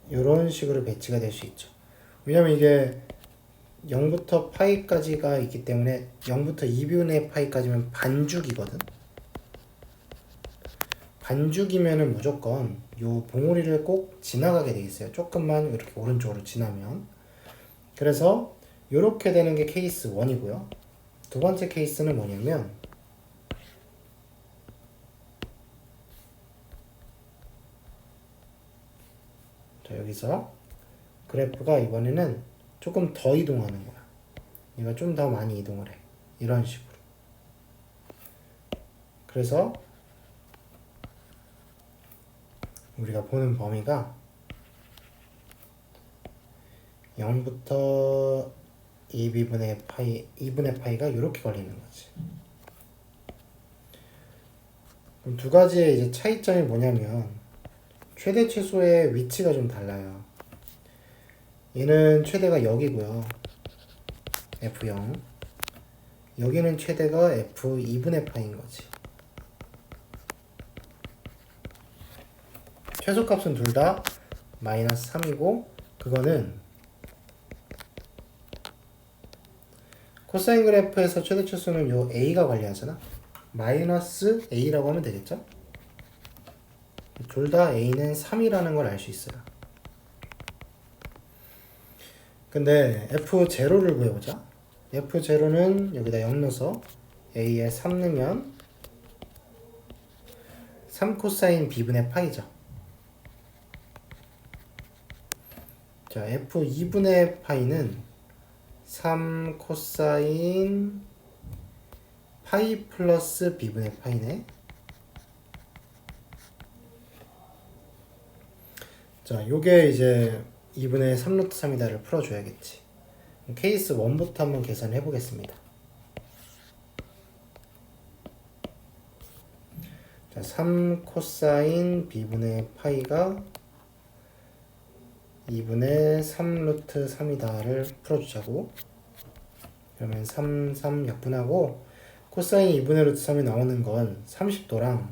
S1: 이런 식으로 배치가 될 수 있죠. 왜냐면 이게 0부터 파이까지가 있기 때문에 0부터 2분의 파이까지면 반죽이거든. 반죽이면은 무조건 요 봉우리를 꼭 지나가게 돼 있어요. 조금만 이렇게 오른쪽으로 지나면. 그래서 이렇게 되는 게 케이스 1이고요. 두 번째 케이스는 뭐냐면 자, 여기서 그래프가 이번에는 조금 더 이동하는 거야. 얘가 좀 더 많이 이동을 해. 이런 식으로. 그래서 우리가 보는 범위가 0부터 2b분의 파이, 2분의 파이가 이렇게 걸리는 거지. 그럼 두 가지의 이제 차이점이 뭐냐면 최대 최소의 위치가 좀 달라요. 얘는 최대가 여기고요. f0. 여기는 최대가 f2분의 파인 거지. 최소값은 둘 다 마이너스 3이고 그거는 코사인 그래프에서 최대 최소는 요 a가 관리하잖아. 마이너스 a라고 하면 되겠죠? 둘 다 a는 3이라는 걸 알 수 있어요. 근데 f0를 구해보자. f0는 여기다 0 넣어서 a에 3 넣으면 3 코사인 b분의 파이죠. 자, f2분의 파이는 3 코사인 파이 플러스 b분의 파이네. 자, 요게 이제 2분의 3루트 3이다를 풀어줘야겠지. 케이스 1부터 한번 계산해 보겠습니다. 자, 3 코사인 b분의 파이가 2분의 3루트 3이다를 풀어주자고. 그러면 3, 3 약분하고 코사인 2분의 루트 3이 나오는 건 30도랑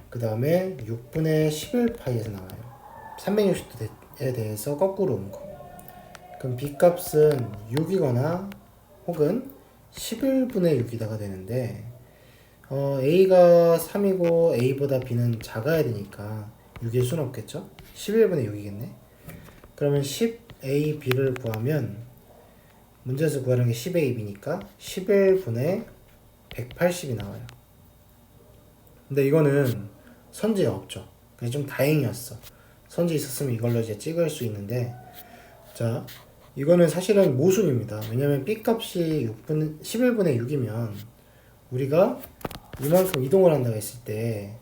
S1: 그 다음에 6분의 11파이에서 나와요. 360도에 대해서 거꾸로 온 거. 그럼 b값은 6이거나 혹은 11분의 6이다가 되는데 a가 3이고 a보다 b는 작아야 되니까 6일 수는 없겠죠? 11분의 6이겠네. 그러면 10ab를 구하면 문제에서 구하는 게 10ab니까 11분의 180이 나와요. 근데 이거는 선지가 없죠. 그게 좀 다행이었어. 선지 있었으면 이걸로 이제 찍을 수 있는데, 자, 이거는 사실은 모순입니다. 왜냐면 b값이 11분의 6이면 우리가 이만큼 이동을 한다고 했을 때,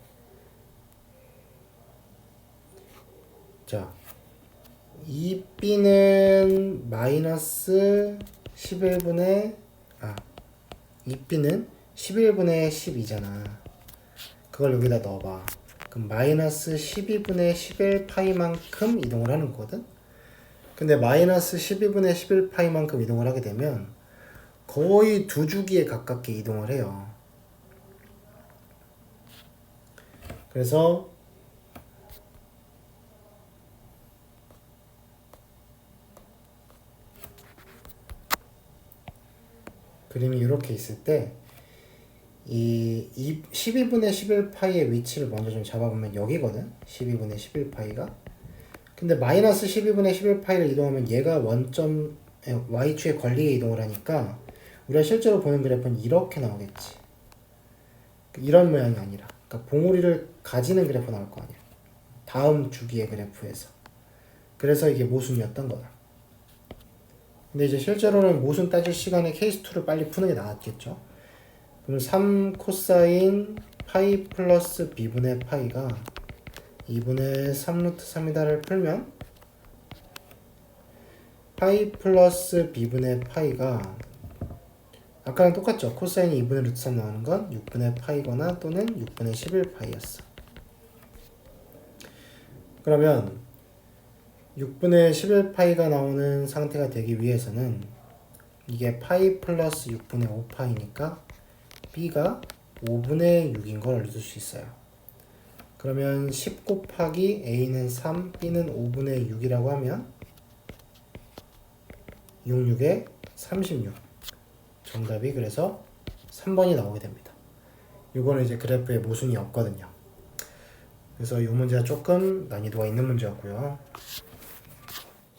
S1: 자, 이 b는 마이너스 11분의 이 b는 11분의 12잖아. 그걸 여기다 넣어봐. 그럼 마이너스 12분의 11파이만큼 이동을 하는 거거든. 근데 마이너스 12분의 11파이만큼 이동을 하게 되면 거의 두 주기에 가깝게 이동을 해요. 그래서 그림이 이렇게 있을 때 이 12분의 11파이의 위치를 먼저 좀 잡아보면 여기거든. 12분의 11파이가. 근데 마이너스 12분의 11파이를 이동하면 얘가 원점 y축에 걸리게 이동을 하니까 우리가 실제로 보는 그래프는 이렇게 나오겠지. 이런 모양이 아니라, 그러니까 봉우리를 가지는 그래프 나올 거 아니야. 다음 주기의 그래프에서. 그래서 이게 모순이었던 거다. 근데 이제 실제로는 모순 따질 시간에 케이스 2를 빨리 푸는 게 나았겠죠. 그럼 3 코사인 파이 플러스 b분의 파이가 2분의 3루트 3이다를 풀면 파이 플러스 b분의 파이가 아까랑 똑같죠. 코사인 2분의 루트 3 나오는 건 6분의 파이거나 또는 6분의 11파이였어. 그러면 6분의 11파이가 나오는 상태가 되기 위해서는 이게 파이 플러스 6분의 5파이니까 b가 5분의 6인 걸 알려줄 수 있어요. 그러면 10 곱하기 a는 3, b는 5분의 6이라고 하면 66에 36. 정답이 그래서 3번이 나오게 됩니다. 이거는 이제 그래프에 모순이 없거든요. 그래서 이 문제가 조금 난이도가 있는 문제였고요.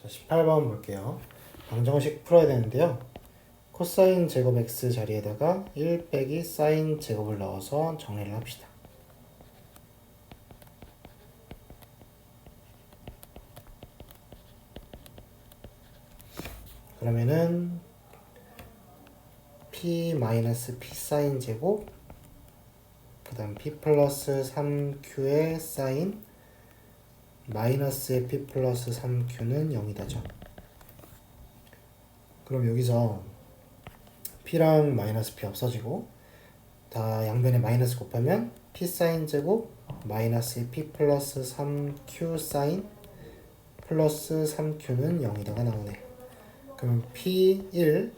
S1: 자, 18번 볼게요. 방정식 풀어야 되는데요. 코사인 제곱 x 자리에다가 1 빼기 사인 제곱을 넣어서 정리를 합시다. 그러면은 p 마이너스 p 사인 제곱 그 다음 p 플러스 3q의 사인 마이너스 P 플러스 3Q는 0이다죠. 그럼 여기서 P랑 마이너스 P 없어지고 다 양변에 마이너스 곱하면 P 사인 제곱 마이너스 P 플러스 3Q 사인 플러스 3Q는 0이다가 나오네. 그럼 P1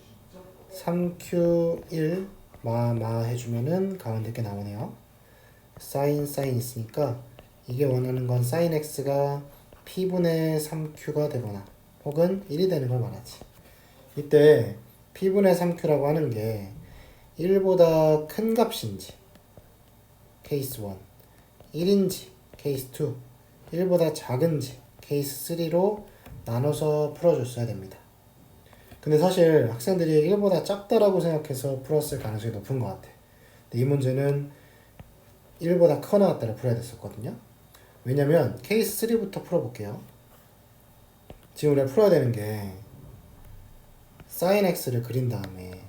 S1: 3Q1 마 해주면은 가운데 게 나오네요. 사인 있으니까 이게 원하는 건 사인 x가 P분의 3Q가 되거나 혹은 1이 되는 걸 말하지. 이때 P분의 3Q라고 하는 게 1보다 큰 값인지 케이스 1, 1인지 케이스 2, 1보다 작은지 케이스 3로 나눠서 풀어줬어야 됩니다. 근데 사실 학생들이 1보다 작다라고 생각해서 풀었을 가능성이 높은 것 같아. 근데 이 문제는 1보다 크거나 같다를 풀어야 됐었거든요. 왜냐면 케이스 3부터 풀어볼게요. 지금 우리가 풀어야 되는 게 sin x를 그린 다음에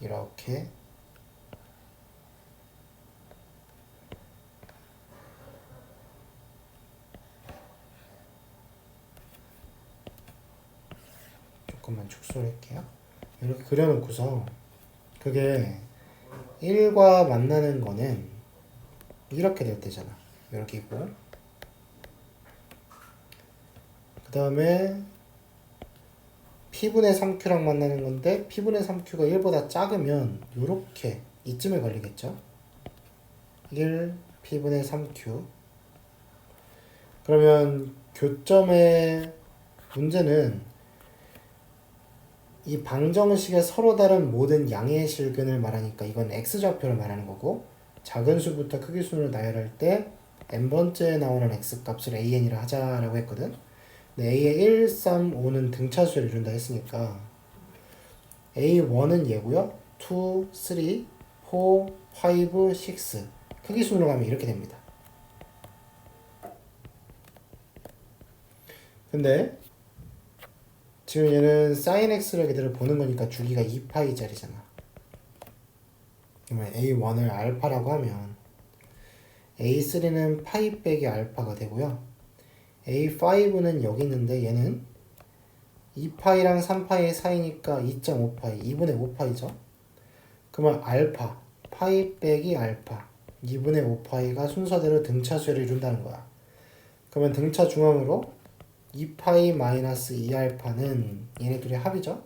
S1: 이렇게 조금만 축소를 할게요. 이렇게 그려놓고서 그게 1과 만나는 거는 이렇게 될 때잖아. 이렇게 있고 그 다음에 P분의 3Q랑 만나는 건데 P분의 3Q가 1보다 작으면 이렇게 이쯤에 걸리겠죠. 1 P분의 3Q. 그러면 교점의 문제는 이 방정식의 서로 다른 모든 양의 실근을 말하니까 이건 x좌표를 말하는 거고, 작은 수부터 크기 순으로 나열할 때 n번째에 나오는 x값을 an이라 하자라고 했거든. 근데 a의 1, 3, 5는 등차수를 이룬다 했으니까 a1은 얘고요. 2, 3, 4, 5, 6 크기 순으로 가면 이렇게 됩니다. 근데 지금 얘는 sin x를 그대로 보는 거니까 주기가 2파이짜리잖아. 그러면 a1을 알파라고 하면 a3는 파이 빼기 알파가 되고요. a5는 여기 있는데 얘는 2파이랑 3파이 사이니까 2.5파이, 2분의 5파이죠. 그러면 알파, 파이 빼기 알파, 2분의 5파이가 순서대로 등차수를 이룬다는 거야. 그러면 등차 중앙으로 2파이 마이너스 2알파는 얘네 둘의 합이죠.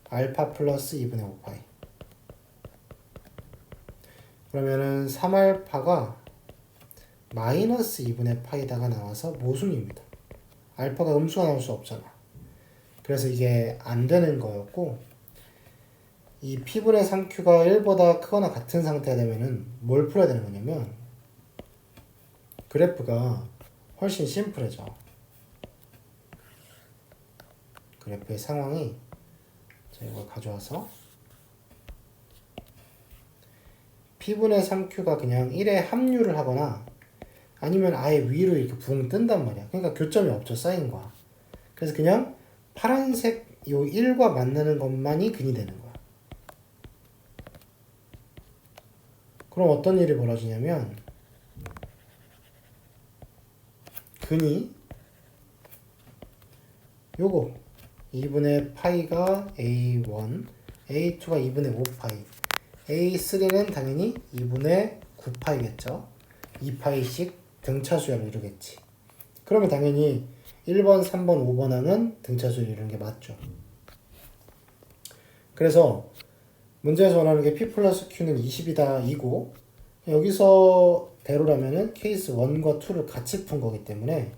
S1: 알파 플러스 2분의 5파이. 그러면은 3알파가 마이너스 2분의 파이다가 나와서 모순입니다. 알파가 음수가 나올 수 없잖아. 그래서 이게 안 되는 거였고, 이 P분의 3Q가 1보다 크거나 같은 상태가 되면은 뭘 풀어야 되는 거냐면 그래프가 훨씬 심플해져. 그래프의 상황이, 자, 이걸 가져와서 P분의 3Q가 그냥 1에 합류를 하거나 아니면 아예 위로 이렇게 붕 뜬단 말이야. 그러니까 교점이 없죠, 사인과. 그래서 그냥 파란색 요 1과 만나는 것만이 근이 되는 거야. 그럼 어떤 일이 벌어지냐면 근이 요거 2분의 파이가 A1, A2가 2분의 5파이, A3는 당연히 2분의 9파이겠죠. 2파이씩 등차수열을 이루겠지. 그러면 당연히 1번, 3번, 5번 항은 등차수를 이루는 게 맞죠. 그래서 문제에서 원하는 게 P 플러스 Q는 20이다 이고, 여기서 대로라면은 케이스 1과 2를 같이 푼 거기 때문에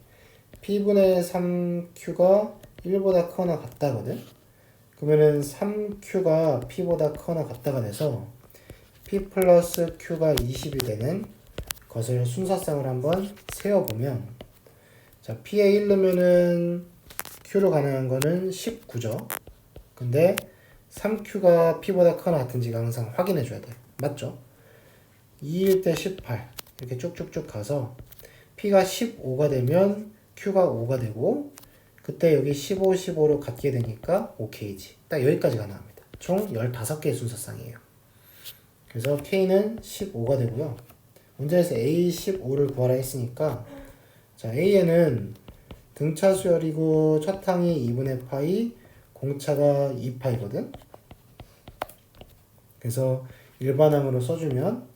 S1: P분의 3Q가 1보다 크거나 같다거든. 그러면은 3Q가 P보다 크거나 같다가 돼서 P 플러스 Q가 20이 되는 것을 순서상을 한번 세어보면, 자, P에 1 넣으면은 Q로 가능한 거는 19죠. 근데 3Q가 P보다 크거나 같은지가 항상 확인해 줘야 돼. 맞죠? 2일 때 18 이렇게 쭉쭉쭉 가서 P가 15가 되면 Q가 5가 되고, 그때 여기 15, 15로 같게 되니까 OK지. 딱 여기까지 가능합니다. 총 15개의 순서상이에요. 그래서 K는 15가 되고요. 문제에서 A15를 구하라 했으니까 자 A에는 등차 수열이고 첫 항이 2분의 파이, 공차가 2파이거든. 그래서 일반항으로 써주면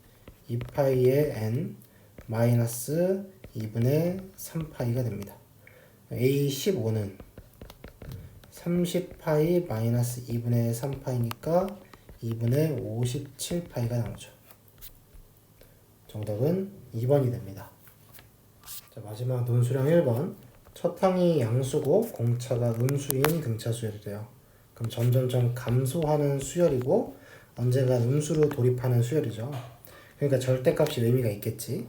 S1: 2파이의 n 마이너스 2분의 3파이가 됩니다. A15는 30파이 마이너스 2분의 3파이니까 2분의 57파이가 나오죠. 정답은 2번이 됩니다. 자, 마지막 논수량 1번. 첫 항이 양수고 공차가 음수인 등차 수열이 돼요. 그럼 점점점 감소하는 수열이고 언젠가 음수로 돌입하는 수열이죠. 그러니까 절대값이 의미가 있겠지.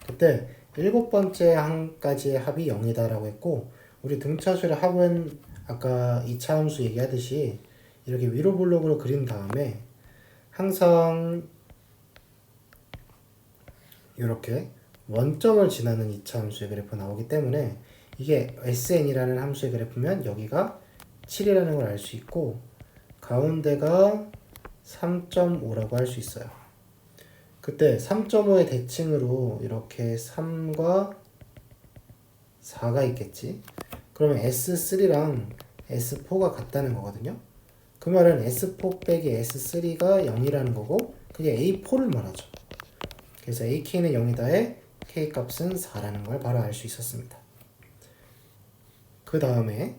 S1: 그때 7번째 항까지의 합이 0이다 라고 했고 우리 등차 수열의 합은 아까 2차 함수 얘기하듯이 이렇게 위로 블록으로 그린 다음에 항상 이렇게 원점을 지나는 2차 함수의 그래프가 나오기 때문에 이게 SN이라는 함수의 그래프면 여기가 7이라는 걸 알 수 있고 가운데가 3.5라고 할 수 있어요. 그때 3.5의 대칭으로 이렇게 3과 4가 있겠지. 그러면 S3랑 S4가 같다는 거거든요. 그 말은 S4 빼기 S3가 0이라는 거고 그게 A4를 말하죠. 그래서 AK는 0이다에 K값은 4라는 걸 바로 알 수 있었습니다. 그 다음에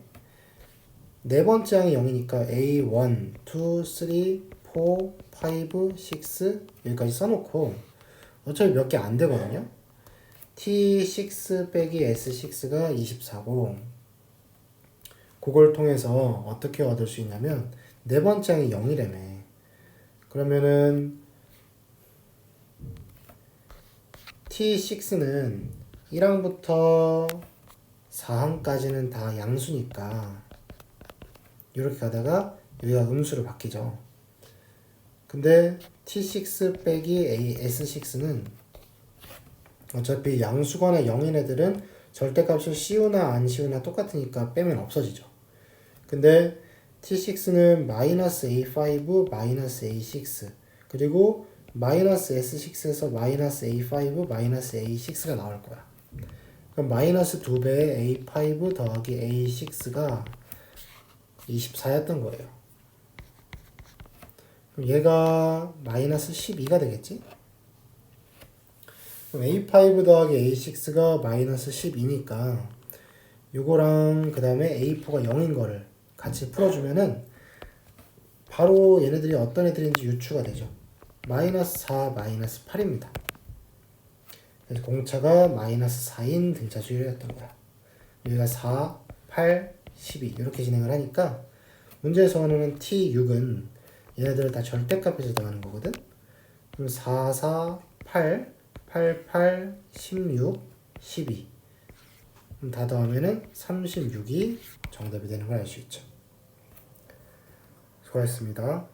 S1: 네 번째 항이 0이니까 A1, 2, 3, 4, 5, 6 여기까지 써놓고 어차피 몇 개 안 되거든요. T6 빼기 S6가 24고 그걸 통해서 어떻게 얻을 수 있냐면 네 번째 항이 0이라며. 그러면은 T6는 1항부터 4항까지는 다 양수니까 이렇게 가다가 여기가 음수로 바뀌죠. 근데 T6 빼기 S6는 어차피 양수거나 0인 애들은 절대값을 씌우나 안 씌우나 똑같으니까 빼면 없어지죠. 근데 T6는 마이너스 A5, 마이너스 A6 그리고 마이너스 S6에서 마이너스 A5, 마이너스 A6가 나올 거야. 그럼 마이너스 2배의 A5 더하기 A6가 24였던 거예요. 그럼 얘가 마이너스 12가 되겠지? 그럼 A5 더하기 A6가 마이너스 12니까 요거랑 그 다음에 A4가 0인 거를 같이 풀어주면은 바로 얘네들이 어떤 애들인지 유추가 되죠. 마이너스 4, 마이너스 8입니다. 그래서 공차가 마이너스 4인 등차 수열이었던 거야. 여기가 4, 8, 12 이렇게 진행을 하니까 문제에서 원하는 T6은 얘네들을 다 절대값에서 더하는 거거든. 그럼 4, 4, 8, 8, 8, 16, 12 그럼 다 더하면은 36이 정답이 되는 걸 알 수 있죠. 수고하셨습니다.